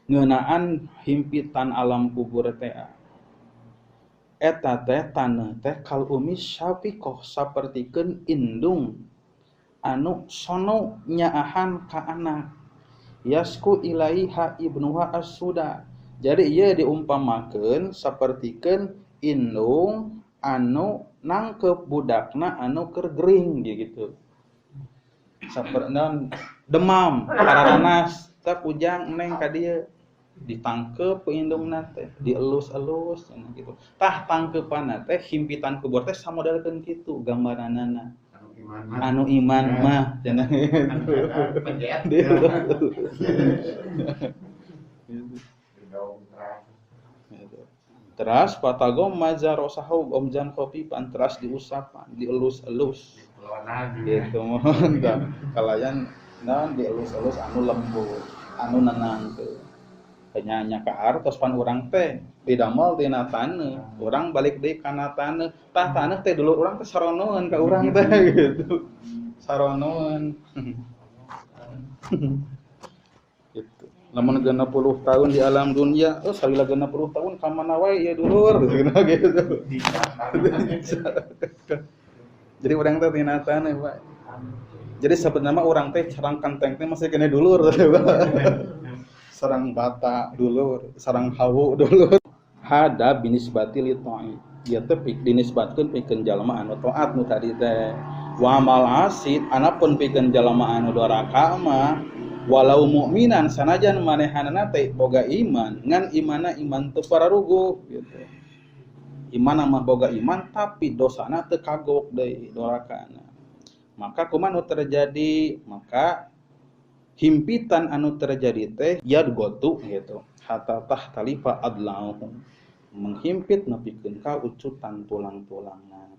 ngeunaan himpitan alam kubur teh eta teh taneuh teh kal umis syafiqah sapertikeun indung anu sono nyaahan ka anak yasku ilaiha ibnuha as-suda. Jadi ieu diumpamakeun sapertikeun indung anu nangkep budakna anu keur gering gitu. Saperna demam pararanas teh kujang neng ka dieu ditangkep ku indungna teh dielus-elus gitu. Tah tangkepanna teh himpitan kubur teh samodelkeun kitu gambaranana. Anu iman mah cenah gitu. Teras patagom mazarosahu omjan kopi pantras diusapan dielus-elus gitu mohon kalayan naon dielus-elus anu lembut anu nenangkeun nya ka artos pan urang teh didamel tina taneuh urang balik deui kana taneuh tah taneuh teh dulu urang teh saronoeun ka urang teh gitu saronoeun gitu lamun 60 tahun di alam dunia salila 60 tahun ka mana wae ieu dulur gitu jadi urang teh tina taneuh Pak jadi sebenarnya urang teh sareng kanteng teh masih kene dulur sarang bata dulur, sarang hawu dulur. Hada binisbati li ta'i. Ieu teh dinisbatkeun pikeun jalma anu taat nu tadi teh. Wa amal asid anapun pikeun jalma anu duraka mah walau mukminan sanajan manehanana teh boga iman, ngan imana iman teu pararuguh gitu. Iman mah boga iman tapi dosana teu kagok deui durakana. Maka kumaha nu terjadi? Maka himpitan anu terjadi teh yadgotu gitu hatta tahtalifa adlauhum menghimpit nepikeun ka ucutan tulang-tulangna